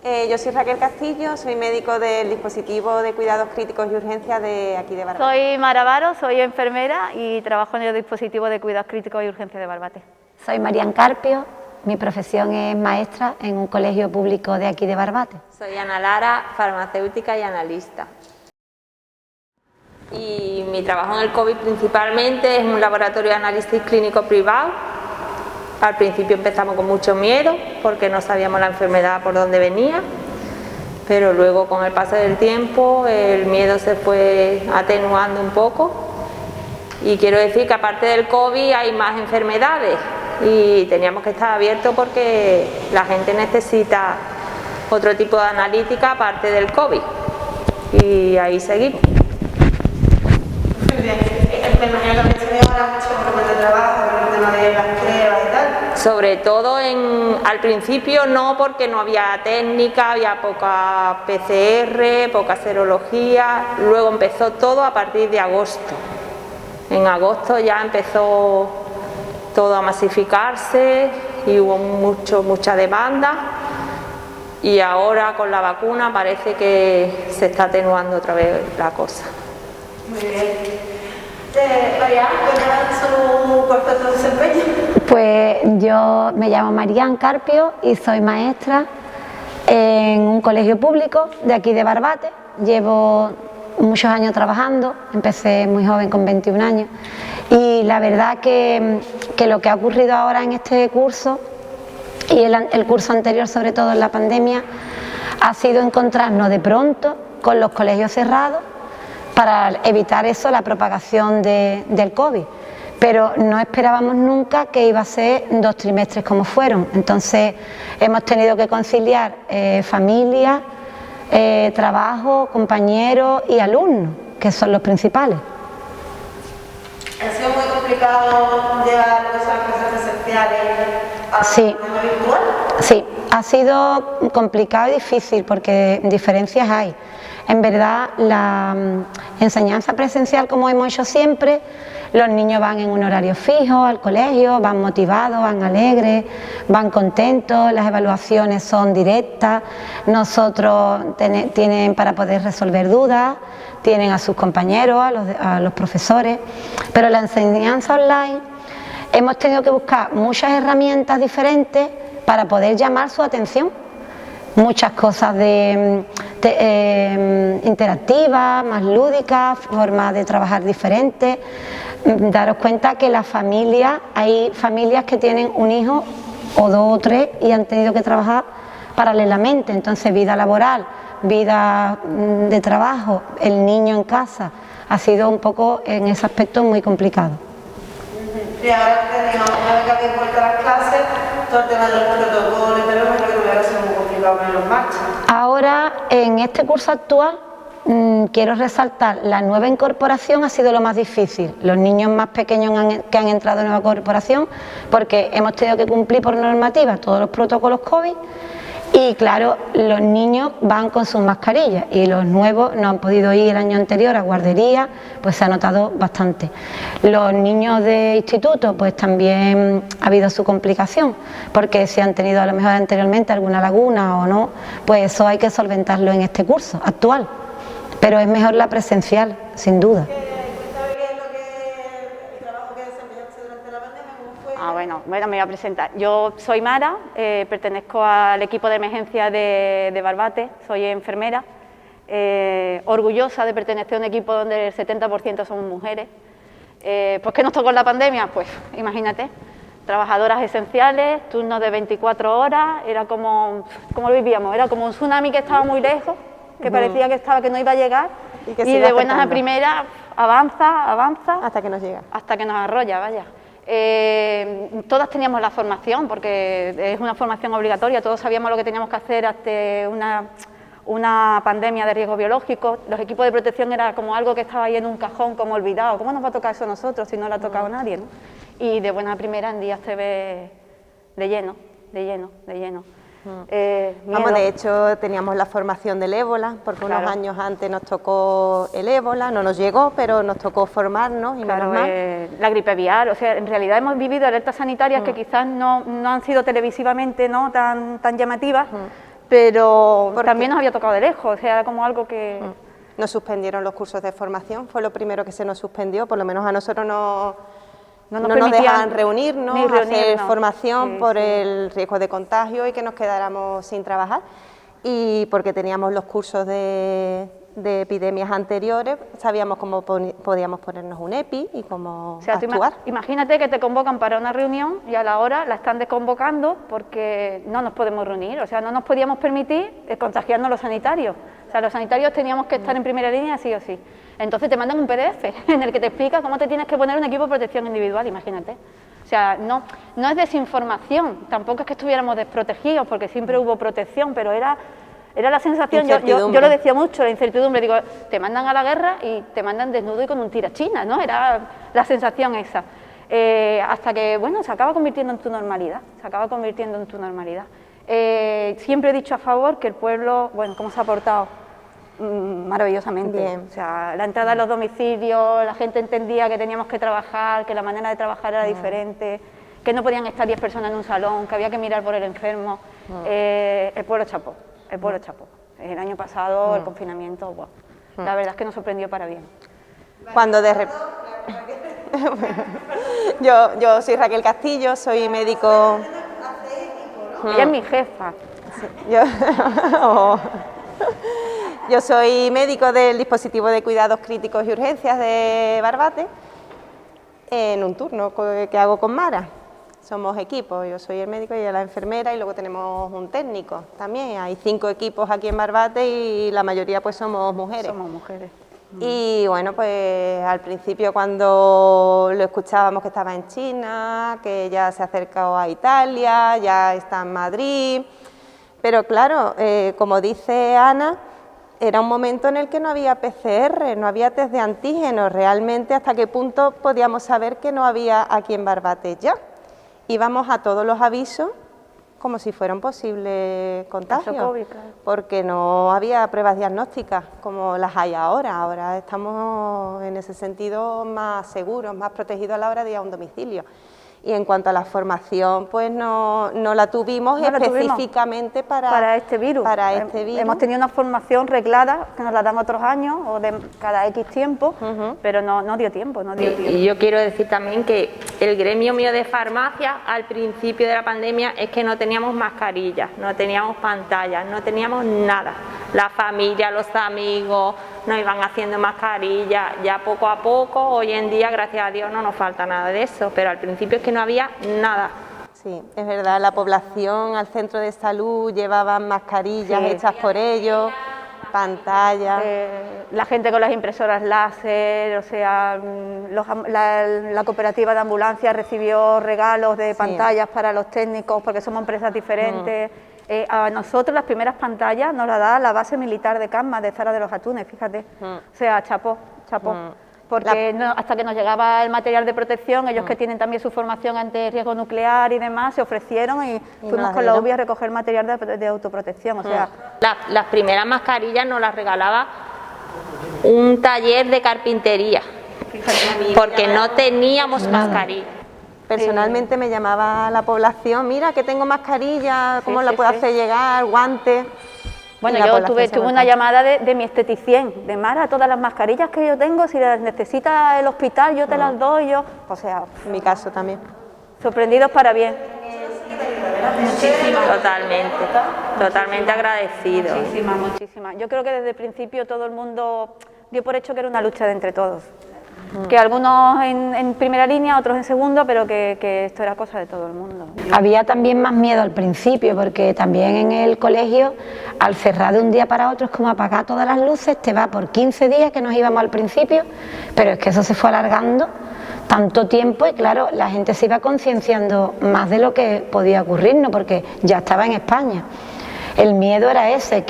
Yo soy Raquel Castillo, soy médico del dispositivo de cuidados críticos y urgencias de aquí de Barbate. Soy Mara Varo, soy enfermera y trabajo en el dispositivo de cuidados críticos y urgencias de Barbate. Soy Marian Carpio, mi profesión es maestra en un colegio público de aquí de Barbate. Soy Ana Lara, farmacéutica y analista. Y mi trabajo en el COVID principalmente es un laboratorio de análisis clínico privado. Al principio empezamos con mucho miedo porque no sabíamos la enfermedad por dónde venía, pero luego con el paso del tiempo el miedo se fue atenuando un poco y quiero decir que aparte del COVID hay más enfermedades y teníamos que estar abiertos porque la gente necesita otro tipo de analítica aparte del COVID y ahí seguimos. Me imagino que habéis tenido ahora mucho volumen de trabajo con el tema de las pruebas y tal. Sobre todo al principio no, porque no había técnica, había poca PCR, poca serología, luego empezó todo a partir de agosto. En agosto ya empezó todo a masificarse y hubo mucha demanda y ahora con la vacuna parece que se está atenuando otra vez la cosa. Muy bien. Marian, ¿cuál es su puesto de desempeño? Pues yo me llamo Marian Carpio y soy maestra en un colegio público de aquí de Barbate. Llevo muchos años trabajando, empecé muy joven con 21 años y la verdad que lo que ha ocurrido ahora en este curso y el curso anterior, sobre todo en la pandemia, ha sido encontrarnos de pronto con los colegios cerrados para evitar eso, la propagación del COVID, pero no esperábamos nunca que iba a ser 2 trimestres como fueron, entonces hemos tenido que conciliar familia, trabajo, compañeros y alumnos, que son los principales. ¿Ha sido muy complicado llevar esas clases presenciales a forma virtual? Sí, ha sido complicado y difícil porque diferencias hay. En verdad, la enseñanza presencial, como hemos hecho siempre, los niños van en un horario fijo al colegio, van motivados, van alegres, van contentos, las evaluaciones son directas, nosotros tienen para poder resolver dudas, tienen a sus compañeros, a los profesores, pero la enseñanza online hemos tenido que buscar muchas herramientas diferentes para poder llamar su atención. Muchas cosas interactivas, más lúdicas, formas de trabajar diferentes. Daros cuenta que hay familias que tienen un hijo o 2 o 3 y han tenido que trabajar paralelamente, entonces vida laboral, vida de trabajo, el niño en casa, ha sido un poco en ese aspecto muy complicado. Y ahora una vez que habéis vuelto a las clases, todo el tema de los protocolos, pero no creo que hubiera sido muy complicado ponerlo en marcha. Ahora, en este curso actual, quiero resaltar, la nueva incorporación ha sido lo más difícil. Los niños más pequeños que han entrado en nueva incorporación, porque hemos tenido que cumplir por normativa todos los protocolos COVID y claro, los niños van con sus mascarillas y los nuevos no han podido ir el año anterior a guardería, pues se ha notado bastante. Los niños de instituto, pues también ha habido su complicación, porque si han tenido a lo mejor anteriormente alguna laguna o no, pues eso hay que solventarlo en este curso actual, pero es mejor la presencial, sin duda. Bueno, me voy a presentar. Yo soy Mara, pertenezco al equipo de emergencia de Barbate, soy enfermera, orgullosa de pertenecer a un equipo donde el 70% somos mujeres. ¿Por qué nos tocó la pandemia? Pues imagínate, trabajadoras esenciales, turnos de 24 horas, era como lo vivíamos, era como un tsunami que estaba muy lejos, que parecía que no iba a llegar y de buenas a primeras avanza hasta que nos llega. Hasta que nos arrolla, vaya. Todas teníamos la formación, porque es una formación obligatoria, todos sabíamos lo que teníamos que hacer ante una pandemia de riesgo biológico. Los equipos de protección era como algo que estaba ahí en un cajón, como olvidado. ¿Cómo nos va a tocar eso a nosotros si no le ha tocado a nadie, ¿no? Y de buena primera en días te ve de lleno. Vamos, de hecho teníamos la formación del ébola, porque unos años antes nos tocó el ébola, no nos llegó, pero nos tocó formarnos y menos mal. La gripe aviar, o sea, en realidad hemos vivido alertas sanitarias que quizás no han sido televisivamente tan llamativas, pero también nos había tocado de lejos, o sea, era como algo que... Nos suspendieron los cursos de formación, fue lo primero que se nos suspendió, por lo menos a nosotros no nos dejaban reunirnos, hacer formación por el riesgo de contagio y que nos quedáramos sin trabajar. Y porque teníamos los cursos de epidemias anteriores, sabíamos cómo podíamos ponernos un EPI y cómo actuar. Imagínate que te convocan para una reunión y a la hora la están desconvocando porque no nos podemos reunir, o sea, no nos podíamos permitir contagiarnos los sanitarios. O sea, los sanitarios teníamos que estar en primera línea sí o sí. Entonces te mandan un PDF en el que te explica cómo te tienes que poner un equipo de protección individual, imagínate. O sea, no es desinformación, tampoco es que estuviéramos desprotegidos, porque siempre hubo protección, pero era la sensación, yo lo decía mucho, la incertidumbre, digo, te mandan a la guerra y te mandan desnudo y con un tirachina, ¿no? Era la sensación esa. Hasta que, bueno, se acaba convirtiendo en tu normalidad, siempre he dicho a favor que el pueblo, bueno, ¿cómo se ha portado? Maravillosamente. Bien. O sea, la entrada a los domicilios, la gente entendía que teníamos que trabajar, que la manera de trabajar era diferente, que no podían estar 10 personas en un salón, que había que mirar por el enfermo. El pueblo chapó, El año pasado, el confinamiento, wow. La verdad es que nos sorprendió para bien. Cuando de repente... yo soy Raquel Castillo, soy médico... Ella es mi jefa. Sí, yo soy médico del dispositivo de cuidados críticos y urgencias de Barbate, en un turno que hago con Mara. Somos equipos, yo soy el médico y ella la enfermera y luego tenemos un técnico también. Hay 5 equipos aquí en Barbate y la mayoría pues somos mujeres. Somos mujeres. Y bueno, pues al principio cuando lo escuchábamos que estaba en China, que ya se ha acercado a Italia, ya está en Madrid, pero claro, como dice Ana, era un momento en el que no había PCR, no había test de antígenos, realmente hasta qué punto podíamos saber que no había aquí en Barbate ya. Íbamos a todos los avisos como si fuera un posible contagio, COVID, claro. Porque no había pruebas diagnósticas como las hay ahora. Ahora estamos en ese sentido más seguros, más protegidos a la hora de ir a un domicilio. Y en cuanto a la formación, pues no la tuvimos específicamente para este virus. Hemos tenido una formación reglada, que nos la dan otros años, o de cada X tiempo, pero no dio tiempo. Y yo quiero decir también que el gremio mío de farmacia, al principio de la pandemia, es que no teníamos mascarillas, no teníamos pantallas, no teníamos nada. La familia, los amigos nos iban haciendo mascarillas, ya poco a poco, hoy en día, gracias a Dios, no nos falta nada de eso, pero al principio es que no había nada. Sí, es verdad, la población al centro de salud llevaban mascarillas hechas por ellos, pantallas. La gente con las impresoras láser, o sea, la cooperativa de ambulancia recibió regalos de pantallas para los técnicos porque somos empresas diferentes. A nosotros las primeras pantallas nos las da la base militar de Canmas, de Zara de los Atunes, fíjate. O sea, chapó. Porque hasta que nos llegaba el material de protección, ellos que tienen también su formación ante riesgo nuclear y demás, se ofrecieron y fuimos con la UBI a recoger material de autoprotección. O sea, las primeras mascarillas nos las regalaba un taller de carpintería, porque no teníamos mascarilla. Personalmente me llamaba la población, mira que tengo mascarilla, ¿cómo la puedo hacer llegar? Guantes. Bueno, yo tuve una llamada de mi esteticien, de Mara, todas las mascarillas que yo tengo, si las necesita el hospital, yo te las doy, o sea... En mi caso también. Sorprendidos para bien. Totalmente agradecidos. Muchísimas. Yo creo que desde el principio todo el mundo dio por hecho que era una lucha de entre todos. Que algunos en primera línea, otros en segunda, pero que esto era cosa de todo el mundo. Había también más miedo al principio, porque también en el colegio, al cerrar de un día para otro, es como apagar todas las luces, te va por 15 días que nos íbamos al principio, pero es que eso se fue alargando tanto tiempo y claro, la gente se iba concienciando más de lo que podía ocurrirnos, porque ya estaba en España. El miedo era ese,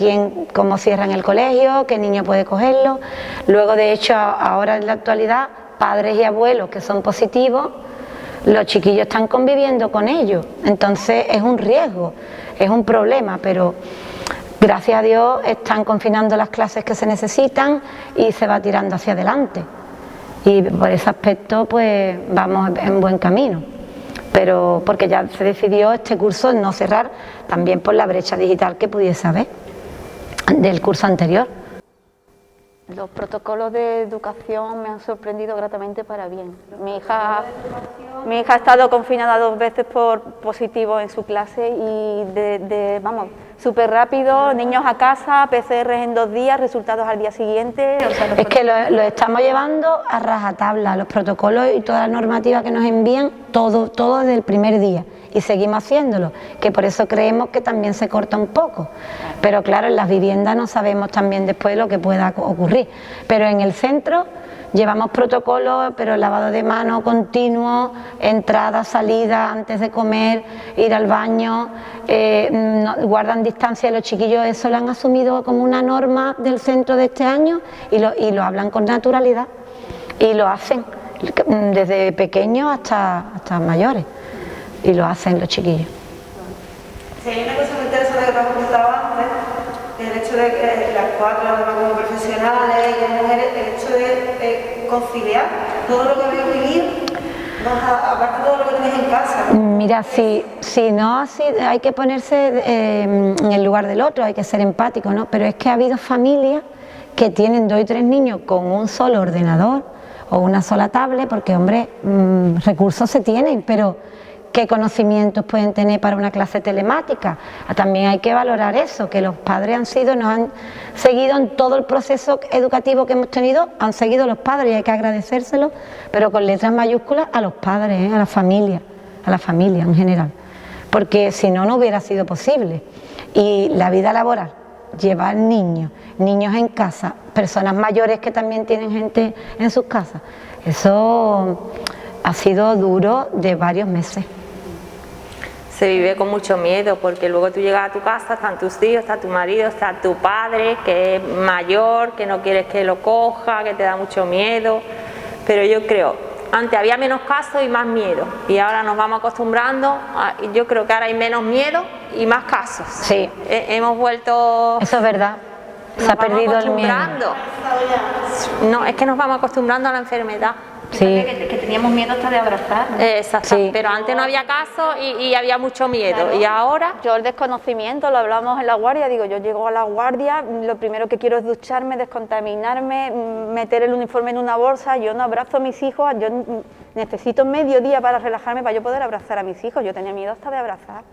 cómo cierran el colegio, qué niño puede cogerlo. Luego, de hecho, ahora en la actualidad, padres y abuelos que son positivos, los chiquillos están conviviendo con ellos. Entonces es un riesgo, es un problema, pero gracias a Dios están confinando las clases que se necesitan y se va tirando hacia adelante. Y por ese aspecto, pues vamos en buen camino. pero porque ya se decidió este curso no cerrar, también por la brecha digital que pudiese haber del curso anterior. Los protocolos de educación me han sorprendido gratamente para bien. Mi hija ha estado confinada 2 veces por positivo en su clase y vamos, súper rápido, niños a casa, PCR en 2 días, resultados al día siguiente. O sea, es que lo estamos llevando a rajatabla, los protocolos y toda la normativa que nos envían, todo desde el primer día. Y seguimos haciéndolo, que por eso creemos que también se corta un poco. Pero claro, en las viviendas no sabemos también después lo que pueda ocurrir. Pero en el centro llevamos protocolos, pero lavado de manos continuo, entrada, salida, antes de comer, ir al baño, guardan distancia los chiquillos, eso lo han asumido como una norma del centro de este año y lo hablan con naturalidad y lo hacen desde pequeños hasta mayores. Y lo hacen los chiquillos. Sí, hay una cosa muy interesante que te has comentado antes, el hecho de que las 4, además como profesionales y las mujeres, el hecho de conciliar todo lo que habéis vivido, aparte de todo lo que tenéis en casa. Mira, si no así, hay que ponerse en el lugar del otro, hay que ser empático, ¿no? Pero es que ha habido familias que tienen 2 y 3 niños con un solo ordenador o una sola tablet, porque, hombre, recursos se tienen, pero ¿qué conocimientos pueden tener para una clase telemática? También hay que valorar eso, que los padres nos han seguido en todo el proceso educativo que hemos tenido, han seguido los padres y hay que agradecérselo, pero con letras mayúsculas a los padres, a la familia en general, porque si no, no hubiera sido posible. Y la vida laboral, llevar niños en casa, personas mayores que también tienen gente en sus casas, eso ha sido duro de varios meses. Se vive con mucho miedo porque luego tú llegas a tu casa, están tus hijos, está tu marido, está tu padre que es mayor, que no quieres que lo coja, que te da mucho miedo, pero yo creo, antes había menos casos y más miedo y ahora nos vamos acostumbrando, yo creo que ahora hay menos miedo y más casos. Sí. Hemos vuelto... Eso es verdad, se ha perdido el miedo. No, es que nos vamos acostumbrando a la enfermedad. Sí. Que teníamos miedo hasta de abrazar, ¿no? Exacto, sí. Pero antes no había caso y había mucho miedo, claro. Y ahora... Yo el desconocimiento, lo hablamos en la guardia, digo, yo llego a la guardia, lo primero que quiero es ducharme, descontaminarme, meter el uniforme en una bolsa, yo no abrazo a mis hijos, yo necesito medio día para relajarme para yo poder abrazar a mis hijos, yo tenía miedo hasta de abrazar.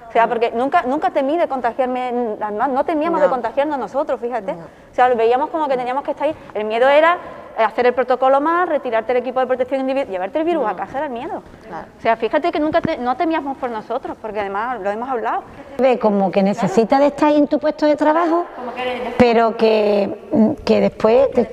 O sea, porque nunca temí de contagiarme, además no temíamos de contagiarnos nosotros, fíjate. O sea, lo veíamos como que teníamos que estar ahí, el miedo era hacer el protocolo mal, retirarte el equipo de protección individual, llevarte el virus a casa era el miedo. Claro. O sea, fíjate que nunca no temíamos por nosotros, porque además lo hemos hablado. Ve como que necesitas de estar ahí en tu puesto de trabajo, pero que después te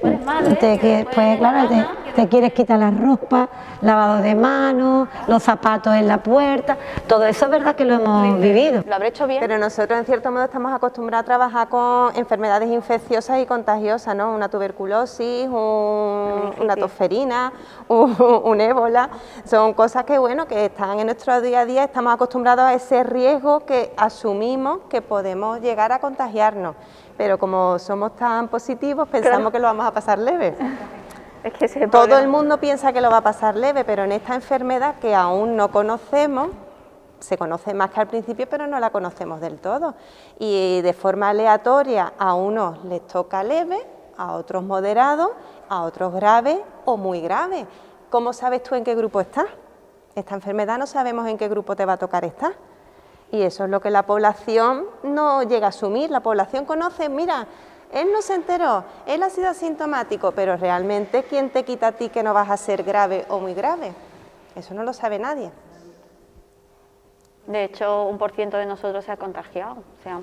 quieres quitar la ropa, lavado de manos, los zapatos en la puerta, todo eso es verdad que lo hemos vivido. Lo habré hecho bien. Pero nosotros en cierto modo estamos acostumbrados a trabajar con enfermedades infecciosas y contagiosas, ¿no? Una tuberculosis, una tosferina, un ébola, son cosas que bueno, que están en nuestro día a día, estamos acostumbrados a ese riesgo que asumimos que podemos llegar a contagiarnos, pero como somos tan positivos pensamos que lo vamos a pasar leve. Es que todo el mundo piensa que lo va a pasar leve, pero en esta enfermedad que aún no conocemos, se conoce más que al principio, pero no la conocemos del todo, y de forma aleatoria a unos les toca leve, a otros moderados, a otros graves o muy graves. ¿Cómo sabes tú en qué grupo estás? Esta enfermedad no sabemos en qué grupo te va a tocar estar. Y eso es lo que la población no llega a asumir. La población conoce, mira, él no se enteró, él ha sido asintomático, pero realmente, ¿quién te quita a ti que no vas a ser grave o muy grave? Eso no lo sabe nadie. De hecho, 1% de nosotros se ha contagiado. O sea,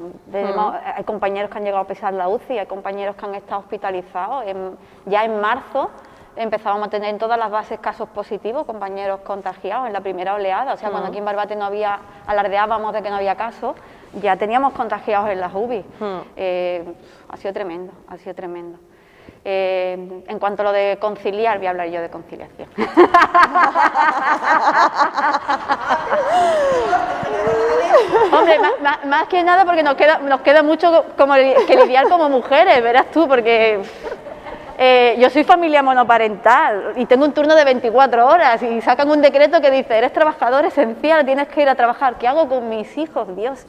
hay compañeros que han llegado a pisar la UCI, hay compañeros que han estado hospitalizados. Ya en marzo empezábamos a tener en todas las bases casos positivos, compañeros contagiados en la primera oleada. O sea, cuando aquí en Barbate no había, alardeábamos de que no había casos, ya teníamos contagiados en las UBI. Ha sido tremendo, ha sido tremendo. En cuanto a lo de conciliar, voy a hablar yo de conciliación. Hombre, más que nada porque nos queda mucho como que lidiar como mujeres, verás tú, porque Yo soy familia monoparental y tengo un turno de 24 horas y sacan un decreto que dice, eres trabajador esencial, tienes que ir a trabajar. ¿Qué hago con mis hijos? Dios.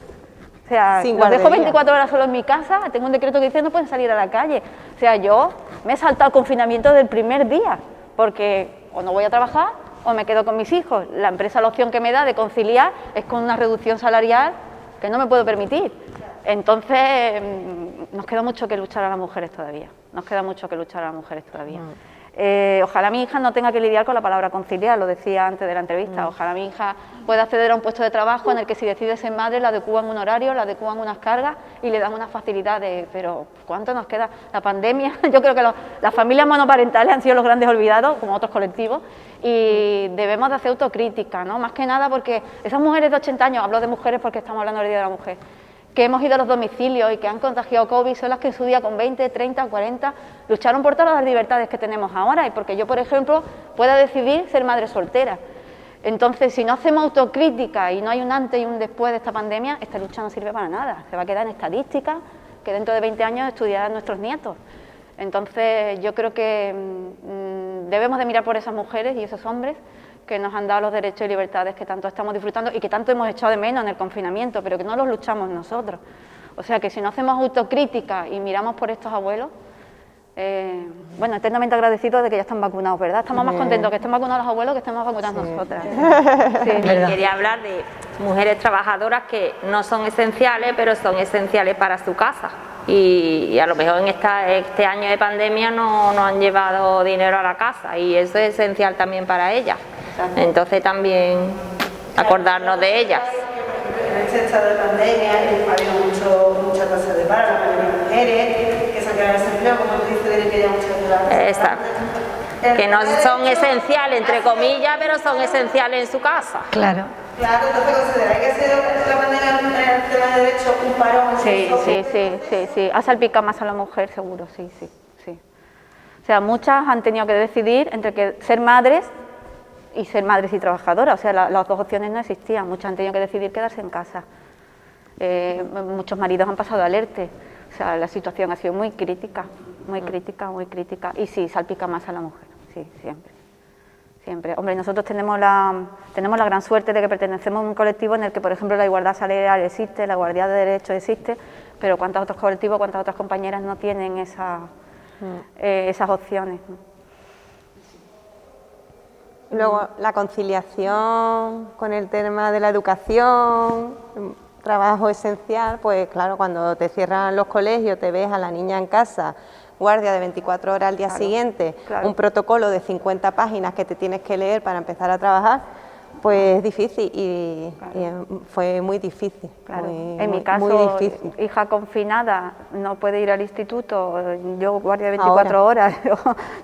O sea, los dejo 24 horas solo en mi casa, tengo un decreto que dice no pueden salir a la calle. O sea, yo me he saltado el confinamiento del primer día, porque o no voy a trabajar o me quedo con mis hijos. La empresa la opción que me da de conciliar es con una reducción salarial que no me puedo permitir. Entonces, nos queda mucho que luchar a las mujeres todavía. Nos queda mucho que luchar a las mujeres todavía. Ojalá mi hija no tenga que lidiar con la palabra conciliar, lo decía antes de la entrevista. Ojalá mi hija pueda acceder a un puesto de trabajo en el que si decide ser madre le adecúan un horario, le adecúan unas cargas y le dan unas facilidades. Pero ¿cuánto nos queda? La pandemia, yo creo que las familias monoparentales han sido los grandes olvidados, como otros colectivos, y debemos de hacer autocrítica, ¿no? Más que nada porque esas mujeres de 80 años, hablo de mujeres porque estamos hablando del Día de la Mujer, que hemos ido a los domicilios y que han contagiado COVID, son las que en su día con 20, 30, 40 lucharon por todas las libertades que tenemos ahora y porque yo, por ejemplo, pueda decidir ser madre soltera. Entonces, si no hacemos autocrítica y no hay un antes y un después de esta pandemia, esta lucha no sirve para nada, se va a quedar en estadísticas que dentro de 20 años estudiarán nuestros nietos. Entonces, yo creo que debemos de mirar por esas mujeres y esos hombres que nos han dado los derechos y libertades que tanto estamos disfrutando y que tanto hemos echado de menos en el confinamiento, pero que no los luchamos nosotros. O sea que si no hacemos autocrítica y miramos por estos abuelos, bueno, eternamente agradecidos de que ya están vacunados, ¿verdad? Estamos más contentos que estén vacunados los abuelos que estemos vacunadas nosotras. Sí, quería hablar de mujeres trabajadoras que no son esenciales, pero son esenciales para su casa. Y a lo mejor en este año de pandemia no han llevado dinero a la casa y eso es esencial también para ellas. Entonces también acordarnos de ellas. En este estado de pandemia ha habido muchas tasas de paro, las mujeres que se han quedado desempleo, como tú dices, tienen que llevar muchas ayudas. Exacto. Que no son esenciales, entre comillas, pero son esenciales en su casa. Claro. Claro, entonces consideráis que ha sido la pandemia en el tema de derecho un parón. Sí. Ha salpicado más a la mujer, seguro, sí. O sea, muchas han tenido que decidir entre que ser madres y trabajadoras, o sea, las dos opciones no existían, muchas han tenido que decidir quedarse en casa. Muchos maridos han pasado alerte, o sea, la situación ha sido muy crítica, y sí, salpica más a la mujer, sí, siempre. Hombre, nosotros tenemos la gran suerte de que pertenecemos a un colectivo en el que, por ejemplo, la igualdad salarial existe, la igualdad de derechos existe, pero ¿cuántos otros colectivos, cuántas otras compañeras no tienen esas opciones, ¿no? Luego, la conciliación con el tema de la educación, trabajo esencial, pues claro, cuando te cierran los colegios, te ves a la niña en casa, guardia de 24 horas al día siguiente, un protocolo de 50 páginas que te tienes que leer para empezar a trabajar, pues es difícil y fue muy difícil. Claro. En mi caso, hija confinada, no puede ir al instituto, yo guardia de 24 horas,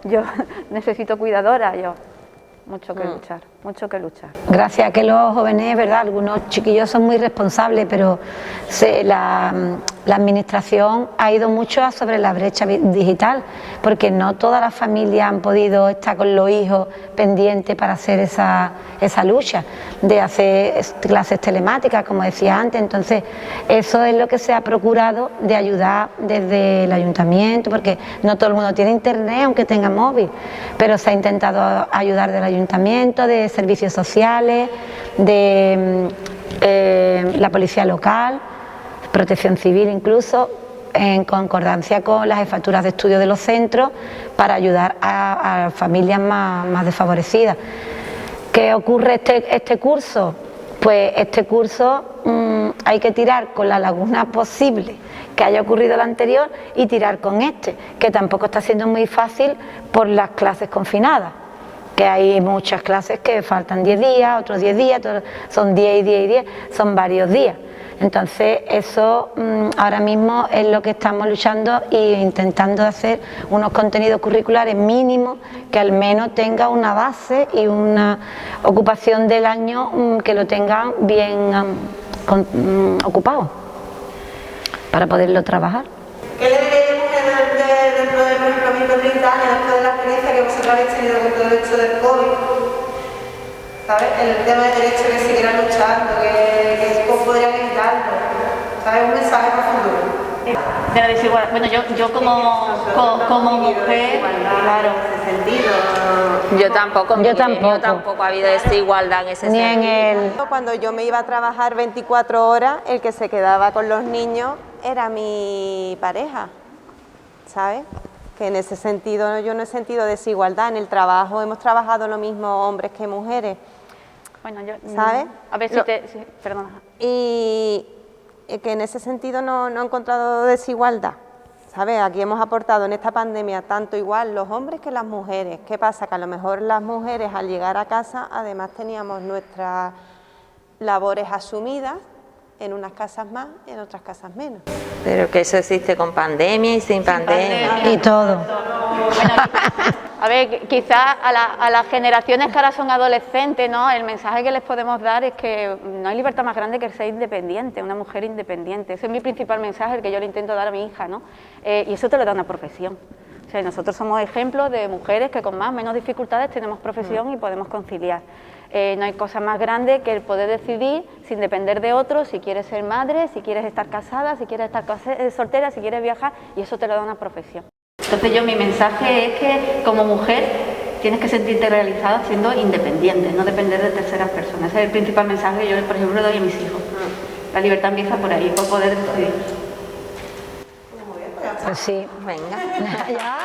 yo necesito cuidadora, mucho que luchar. Gracias a que los jóvenes, ¿verdad? Algunos chiquillos son muy responsables, pero la administración ha ido mucho sobre la brecha digital, porque no todas las familias han podido estar con los hijos pendientes para hacer esa lucha de hacer clases telemáticas, como decía antes. Entonces, eso es lo que se ha procurado de ayudar desde el ayuntamiento, porque no todo el mundo tiene internet, aunque tenga móvil, pero se ha intentado ayudar del ayuntamiento, de servicios sociales, de la policía local, protección civil incluso, en concordancia con las jefaturas de estudio de los centros para ayudar a familias más desfavorecidas. ¿Qué ocurre este curso? Pues este curso hay que tirar con la laguna posible que haya ocurrido el anterior y tirar con este, que tampoco está siendo muy fácil por las clases confinadas, que hay muchas clases que faltan 10 días, otros 10 días, son 10 y 10 y 10, son varios días. Entonces eso ahora mismo es lo que estamos luchando e intentando hacer unos contenidos curriculares mínimos que al menos tenga una base y una ocupación del año que lo tengan bien ocupado para poderlo trabajar. ¿Qué le diríamos dentro de, por ejemplo, 30 años, después de la experiencia que vosotros habéis tenido con todo esto del COVID? ¿Sabes? El tema del derecho que seguirán luchando, que podrían evitarlo. ¿Sabes? Un mensaje para el futuro. De la desigualdad. Bueno, yo como mujer, claro. En ese sentido. Yo tampoco, en mi gremio tampoco ha habido desigualdad en ese Ni sentido. en el... Cuando yo me iba a trabajar 24 horas, el que se quedaba con los niños era mi pareja, ¿sabes? Que en ese sentido yo no he sentido desigualdad. En el trabajo hemos trabajado lo mismo hombres que mujeres, Bueno, yo... ¿sabes? A ver si te... Sí, perdona. Y que en ese sentido no he encontrado desigualdad, ¿sabes? Aquí hemos aportado en esta pandemia tanto igual los hombres que las mujeres. ¿Qué pasa? Que a lo mejor las mujeres al llegar a casa además teníamos nuestras labores asumidas, en unas casas más, en otras casas menos. Pero que eso existe con pandemia y sin pandemia. Y todo. Bueno, a ver, quizás a las generaciones que ahora son adolescentes, ¿no? El mensaje que les podemos dar es que no hay libertad más grande que el ser independiente, una mujer independiente. Ese es mi principal mensaje, el que yo le intento dar a mi hija, ¿no? Y eso te lo da una profesión. O sea, nosotros somos ejemplos de mujeres que con más o menos dificultades tenemos profesión y podemos conciliar. No hay cosa más grande que el poder decidir sin depender de otros si quieres ser madre, si quieres estar casada, si quieres estar soltera, si quieres viajar, y eso te lo da una profesión. Entonces mi mensaje es que como mujer tienes que sentirte realizada siendo independiente, no depender de terceras personas. Ese es el principal mensaje que yo, por ejemplo, le doy a mis hijos. La libertad empieza por ahí, por poder decidir. Pues sí. Venga. Ya.